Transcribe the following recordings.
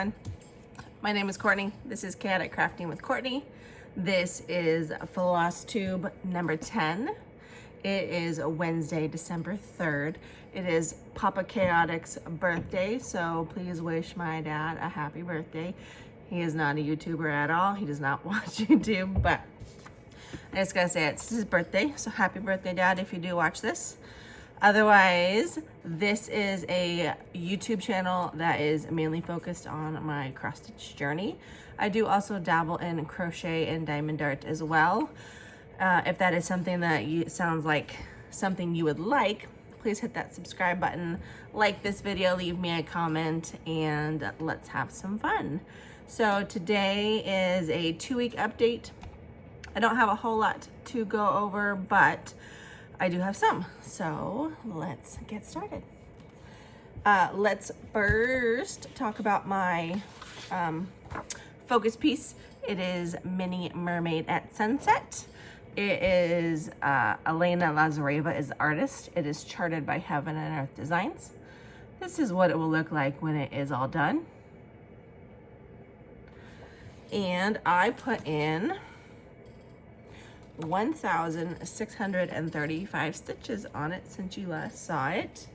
everyone. My name is Courtney. This is Chaotic Crafting with Courtney. This is Floss Tube number 10. It is Wednesday, December 3rd. It is Papa Chaotic's birthday, so please wish my dad a happy birthday. He is not a YouTuber at all. He does not watch YouTube, but I just gotta say it's his birthday, so happy birthday, Dad, if you do watch this. Otherwise, this is a YouTube channel that is mainly focused on my cross stitch journey. I do also dabble in crochet and diamond dart as well. If that is something that sounds like something you would like, please hit that subscribe button, like this video, leave me a comment, and let's have some fun. So today is a 2-week update. I don't have a whole lot to go over, but I do have some, so let's get started. Let's first talk about my focus piece. It is Mini Mermaid at Sunset. It is Elena Lazareva is the artist. It is charted by Heaven and Earth Designs. This is what it will look like when it is all done. And I put in 1,635 stitches on it since you last saw it,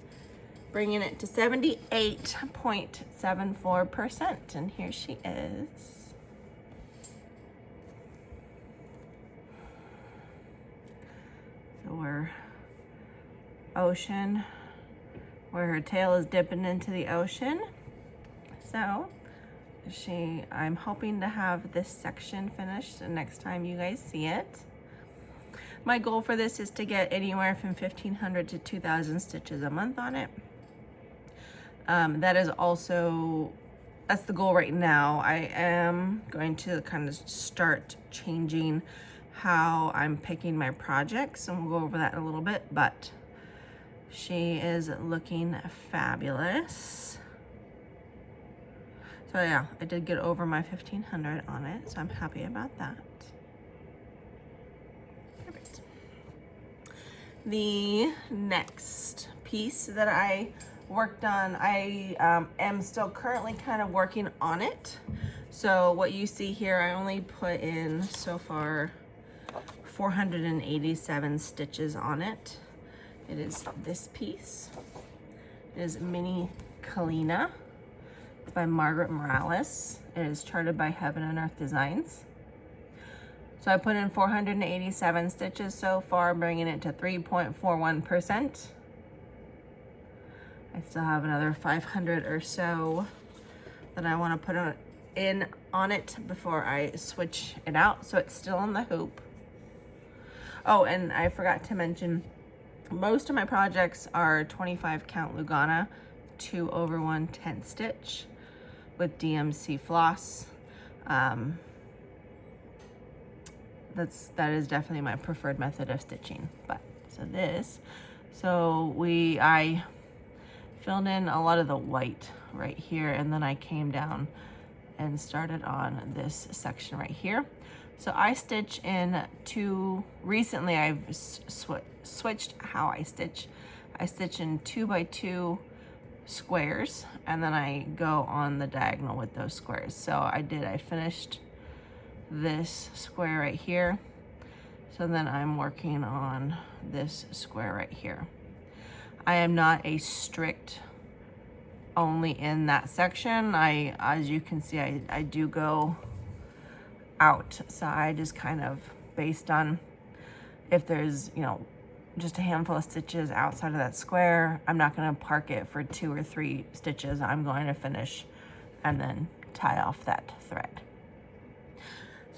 bringing it to 78.74%. And here she is. So we're ocean, where her tail is dipping into the ocean. So I'm hoping to have this section finished the next time you guys see it. My goal for this is to get anywhere from 1,500 to 2,000 stitches a month on it. That's the goal right now. I am going to kind of start changing how I'm picking my projects, and we'll go over that in a little bit, but she is looking fabulous. So yeah, I did get over my 1,500 on it, so I'm happy about that. The next piece that I worked on, I am still currently kind of working on it. So what you see here, I only put in so far 487 stitches on it. It is this piece. It is Mini Kalina by Margaret Morales. It is charted by Heaven and Earth Designs. So I put in 487 stitches so far, bringing it to 3.41%. I still have another 500 or so that I want to put on it before I switch it out, so it's still on the hoop. Oh, and I forgot to mention, most of my projects are 25 count Lugana 2/110 stitch with DMC floss. That is definitely my preferred method of stitching. But I filled in a lot of the white right here, and then I came down and started on this section right here. So I stitch in recently I've switched how I stitch. I stitch in 2x2 squares, and then I go on the diagonal with those squares. So I finished this square right here, so then I'm working on this square right here. I am not a strict only in that section. As you can see, I do go outside, just kind of based on if there's just a handful of stitches outside of that square. I'm not going to park it for 2 or 3 stitches. I'm going to finish and then tie off that thread.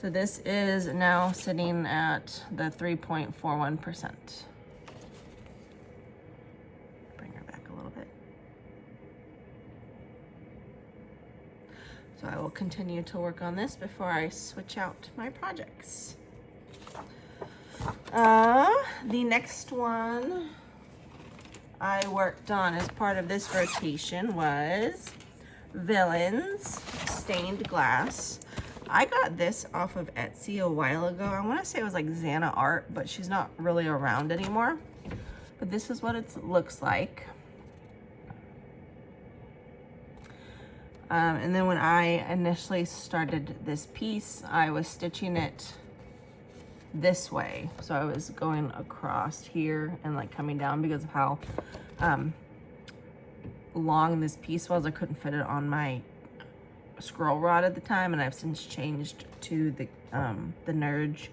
So this is now sitting at the 3.41%. Bring her back a little bit. So I will continue to work on this before I switch out my projects. The next one I worked on as part of this rotation was Villains Stained Glass. I got this off of Etsy a while ago. I want to say it was like Xana Art, but she's not really around anymore. But this is what it looks like. And then when I initially started this piece, I was stitching it this way. So I was going across here and like coming down because of how long this piece was. I couldn't fit it on my scroll rod at the time, and I've since changed to the Nerge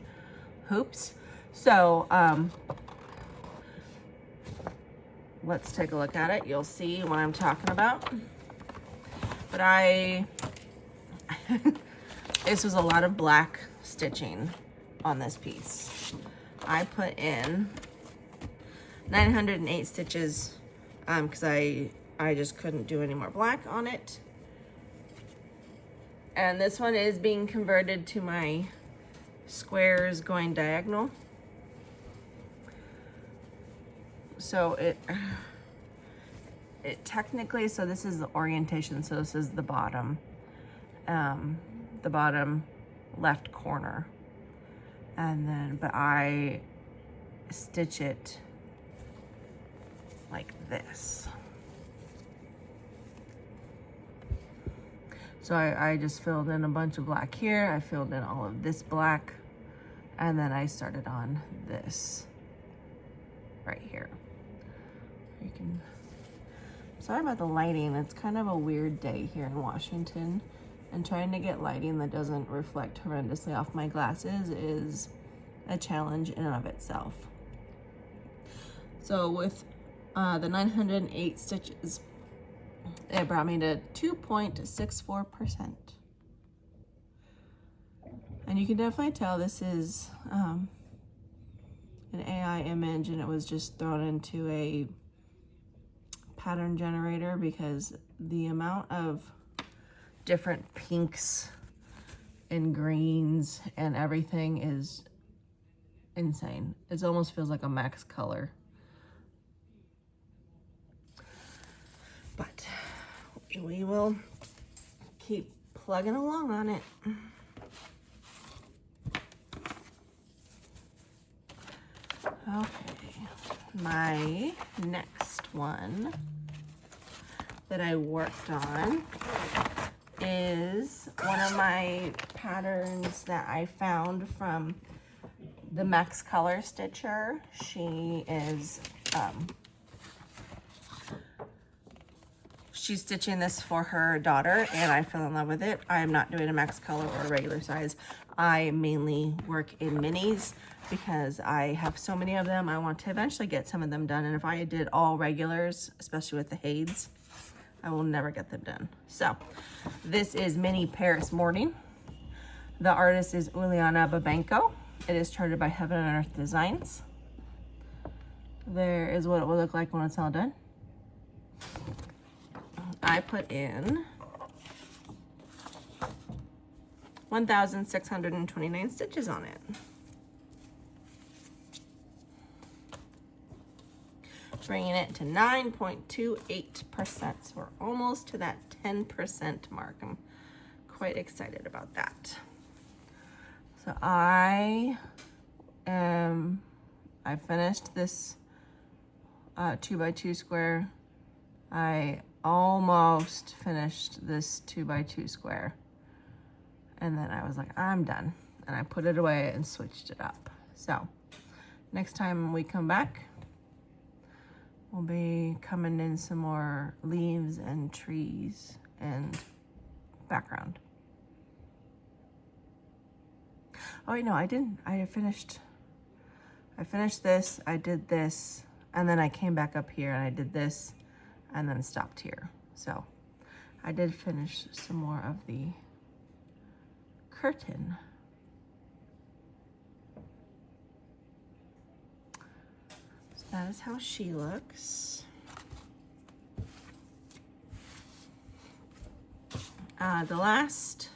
hoops. So let's take a look at it. You'll see what I'm talking about. But this was a lot of black stitching on this piece. I put in 908 stitches because I just couldn't do any more black on it. And this one is being converted to my squares going diagonal. So it technically, so this is the orientation. So this is the bottom left corner. And then, but I stitch it like this. So I just filled in a bunch of black here. I filled in all of this black, and then I started on this right here. You can, sorry about the lighting. It's kind of a weird day here in Washington, and trying to get lighting that doesn't reflect horrendously off my glasses is a challenge in and of itself. So with the 908 stitches, it brought me to 2.64%. And you can definitely tell this is an AI image, and it was just thrown into a pattern generator because the amount of different pinks and greens and everything is insane. It almost feels like a max color. But we will keep plugging along on it. Okay, my next one that I worked on is one of my patterns that I found from the Max Color Stitcher. She is she's stitching this for her daughter, and I fell in love with it. I am not doing a max color or a regular size. I mainly work in minis because I have so many of them. I want to eventually get some of them done, and if I did all regulars, especially with the Hades, I will never get them done. So this is Mini Paris Morning. The artist is Uliana Babenko. It is charted by Heaven and Earth Designs. There is what it will look like when it's all done. I put in 1,629 stitches on it. Bringing it to 9.28%. So we're almost to that 10% mark. I'm quite excited about that. So I finished this 2x2 square. I almost finished this 2x2 square, and then I was like, I'm done, and I put it away and switched it up. So next time we come back, we'll be coming in some more leaves and trees and background. Oh wait, no, I didn't. I finished this, I did this, and then I came back up here and I did this and then stopped here. So I did finish some more of the curtain. So that is how she looks. The last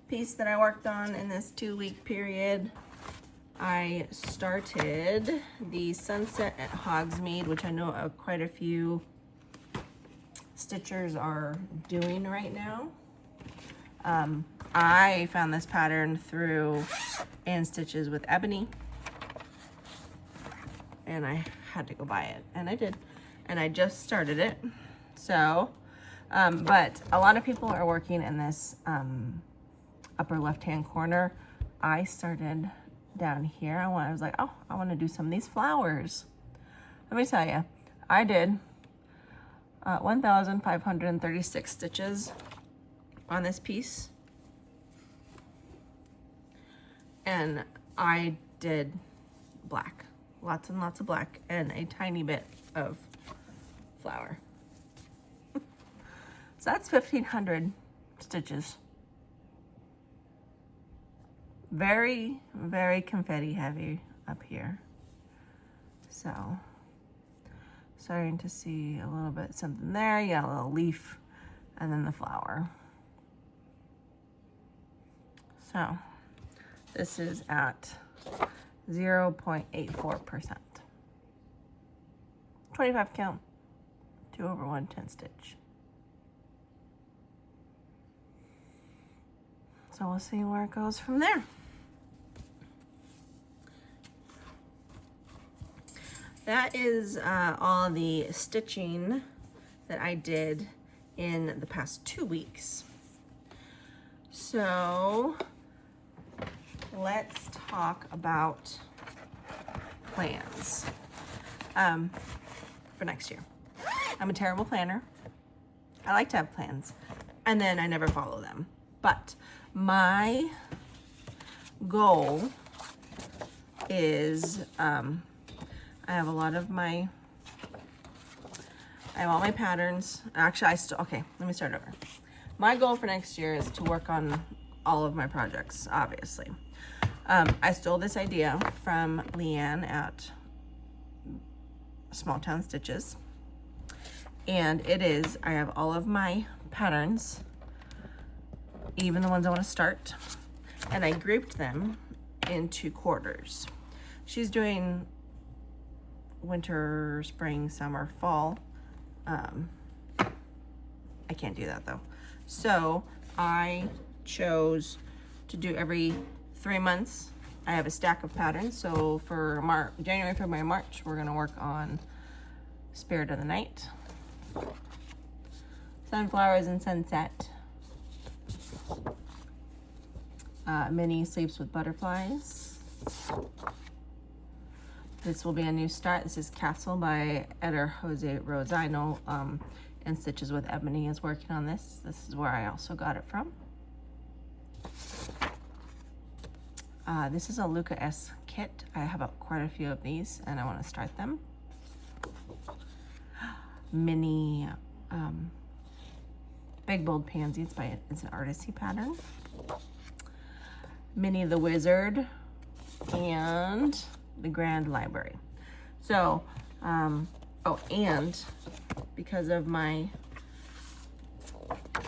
piece that I worked on in this 2-week period, I started the Sunset at Hogsmeade, which I know quite a few stitchers are doing right now. I found this pattern through And Stitches with Ebony, and I had to go buy it, and I did, and I just started it. So But a lot of people are working in this upper left-hand corner. I started down here. I was like, oh, I want to do some of these flowers. Let me tell you, I did 1,536 stitches on this piece. And I did black, lots and lots of black, and a tiny bit of flower. So that's 1,500 stitches. Very, very confetti heavy up here. So, starting to see a little bit something there. Yeah, a little leaf, and then the flower. So, this is at 0.84%. 25 count, 2 over 110 stitch. So we'll see where it goes from there. That is all the stitching that I did in the past 2 weeks. So let's talk about plans for next year. I'm a terrible planner. I like to have plans, and then I never follow them. But my goal is, I have all my patterns. Actually, okay, let me start over. My goal for next year is to work on all of my projects, obviously. I stole this idea from Leanne at Small Town Stitches. And I have all of my patterns, even the ones I want to start, and I grouped them into quarters. She's doing winter, spring, summer, fall. I can't do that though. So I chose to do every 3 months. I have a stack of patterns. So for January, February, March, we're gonna work on Spirit of the Night, Sunflowers and Sunset, Minnie Sleeps with Butterflies. This will be a new start. This is Castle by Eder Jose Rosa. I know and Stitches with Ebony is working on this. This is where I also got it from. This is a Luca S kit. I have quite a few of these and I want to start them. Mini Big Bold Pansy. It's an Artisy pattern. Minnie the Wizard and the Grand Library. So, oh, and because of my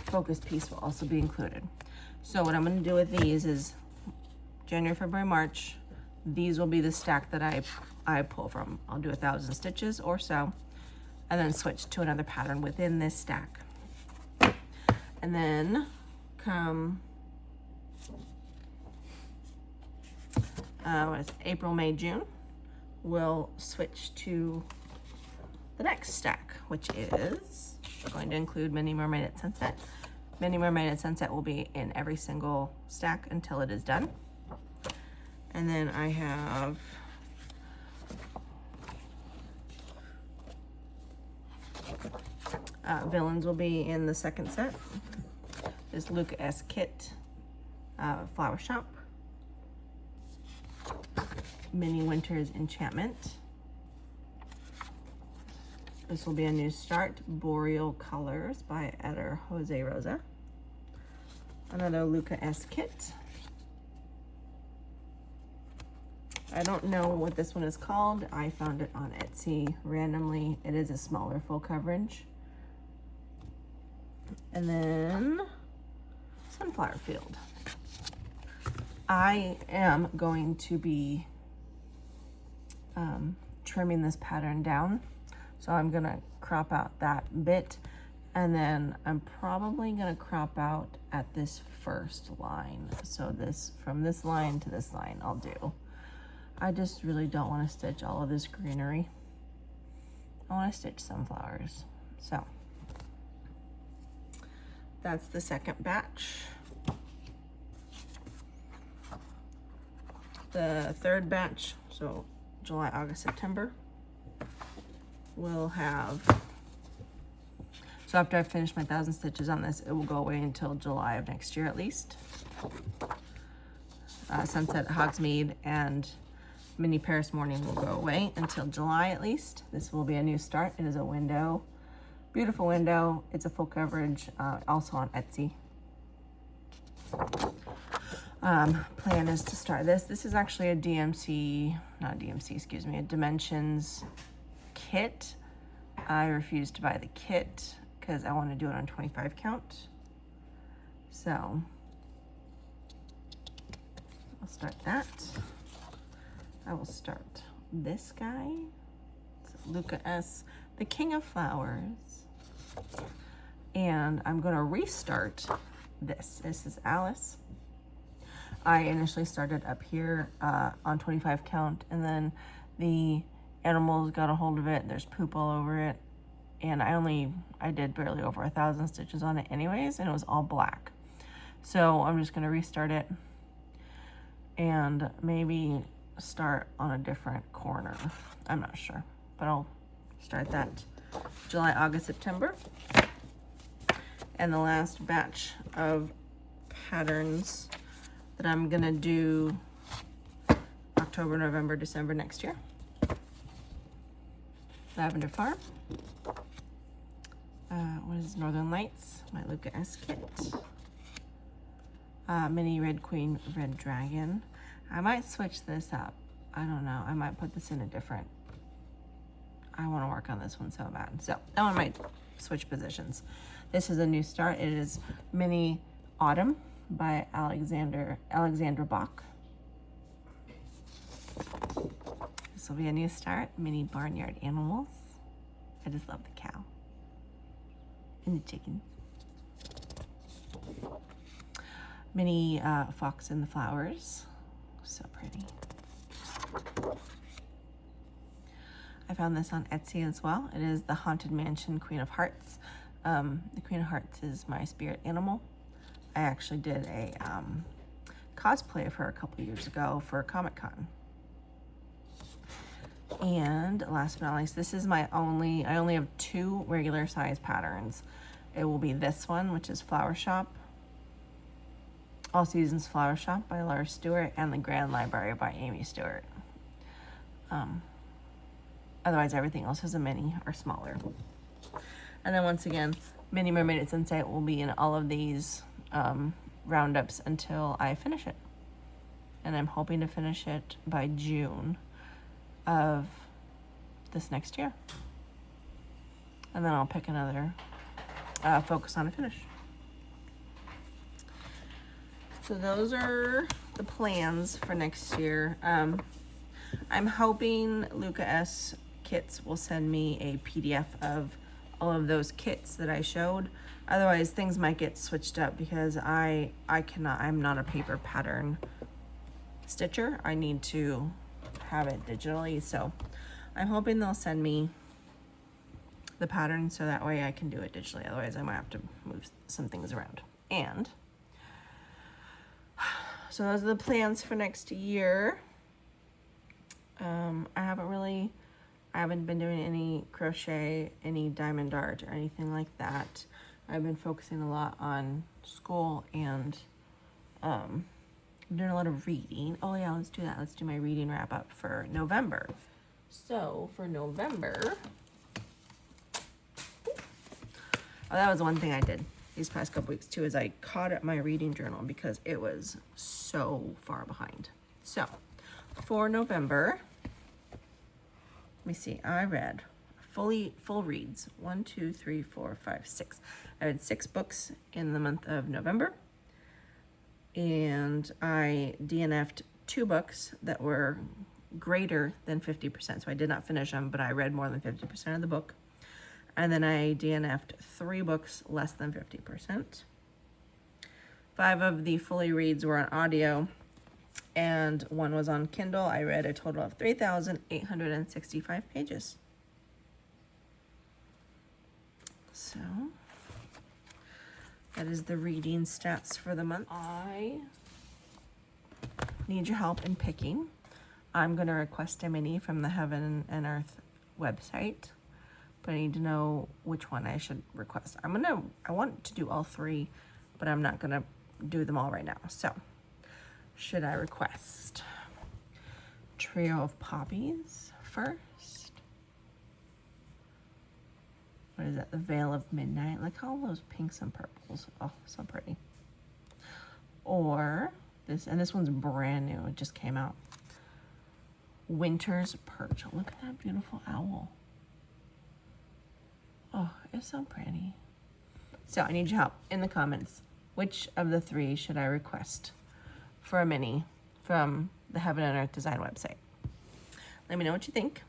focus piece will also be included. So what I'm going to do with these is January, February, March. These will be the stack that I pull from. I'll do 1,000 stitches or so, and then switch to another pattern within this stack. And then come April, May, June, we'll switch to the next stack, which is going to include Mini Mermaid at Sunset. Mini Mermaid at Sunset will be in every single stack until it is done. And then I have Villains will be in the second set. This Luca S kit, Flower Shop. Mini Winter's Enchantment. This will be a new start. Boreal Colors by Eder Jose Rosa. Another Luca S kit. I don't know what this one is called. I found it on Etsy randomly. It is a smaller full coverage. And then Sunflower Field. I am going to be trimming this pattern down. So I'm gonna crop out that bit, and then I'm probably gonna crop out at this first line. So this, from this line to this line, I'll do. I just really don't want to stitch all of this greenery. I want to stitch sunflowers. So That's the second batch. The third batch, so July, August, September, will have, so after I finish my 1,000 stitches on this, it will go away until July of next year at least. Sunset Hogsmeade and Mini Paris Morning will go away until July at least. This will be a new start. It is a window, beautiful window. It's a full coverage, also on Etsy. Plan is to start this. This is actually a a Dimensions kit. I refused to buy the kit because I want to do it on 25 count. So I'll start that. I will start this guy. It's Luca S, the King of Flowers. And I'm going to restart this. This is Alice. I initially started up here on 25 count, and then the animals got a hold of it. There's poop all over it, and I did barely over 1,000 stitches on it anyways, and it was all black. So I'm just gonna restart it and maybe start on a different corner. I'm not sure, but I'll start that July, August, September. And the last batch of patterns that I'm gonna do October, November, December next year. Lavender Farm. What is Northern Lights? My Luca S kit. Mini Red Queen, Red Dragon. I might switch this up. I don't know. I might put this in a different. I want to work on this one so bad. So that one might switch positions. This is a new start. It is Mini Autumn by Alexandra Bach. This will be a new start. Mini Barnyard Animals. I just love the cow and the chickens. Mini Fox in the Flowers. So pretty. I found this on Etsy as well. It is the Haunted Mansion Queen of Hearts. The Queen of Hearts is my spirit animal. I actually did a cosplay of her a couple years ago for Comic-Con. And last but not least, this is I only have 2 regular size patterns. It will be this one, which is Flower Shop, All Seasons Flower Shop by Laura Stewart, and The Grand Library by Amy Stewart. Otherwise, everything else is a mini or smaller. And then once again, Mini Mermaid at Sunset will be in all of these roundups until I finish it. And I'm hoping to finish it by June of this next year. And then I'll pick another focus on a finish. So those are the plans for next year. I'm hoping Luca S Kits will send me a PDF of all of those kits that I showed. Otherwise, things might get switched up because I'm not a paper pattern stitcher. I need to have it digitally. So I'm hoping they'll send me the pattern so that way I can do it digitally. Otherwise, I might have to move some things around. And so those are the plans for next year. I haven't been doing any crochet, any diamond art or anything like that. I've been focusing a lot on school and I'm doing a lot of reading. Oh yeah, let's do that. Let's do my reading wrap up for November. So for November, that was one thing I did these past couple weeks too, is I caught up my reading journal because it was so far behind. So for November, let me see, I read full reads 1, 2, 3, 4, 5, 6. I read 6 books in the month of November, and I DNF'd 2 books that were greater than 50%. So I did not finish them, but I read more than 50% of the book. And then I DNF'd 3 books less than 50%. 5 of the fully reads were on audio, and 1 was on Kindle. I read a total of 3,865 pages. So That is the reading stats for the month. I need your help in picking. I'm going to request a mini from the Heaven and Earth website, but I need to know which one I should request. I want to do all three, but I'm not going to do them all right now. So, should I request Trio of Poppies first? What is that? The Veil of Midnight. Look at all those pinks and purples. Oh, so pretty. Or this, and this one's brand new. It just came out. Winter's Perch. Look at that beautiful owl. Oh, it's so pretty. So I need your help in the comments. Which of the three should I request for a mini from the Heaven and Earth Design website? Let me know what you think.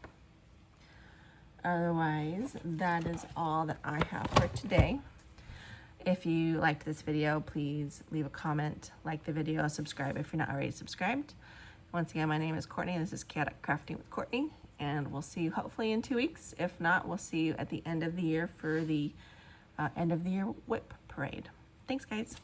Otherwise, that is all that I have for today. If you liked this video, please leave a comment, like the video, subscribe if you're not already subscribed. Once again, my name is Courtney. This is Chaotic Crafting with Courtney, and we'll see you hopefully in 2 weeks. If not, we'll see you at the end of the year for the end of the year whip parade. Thanks, guys.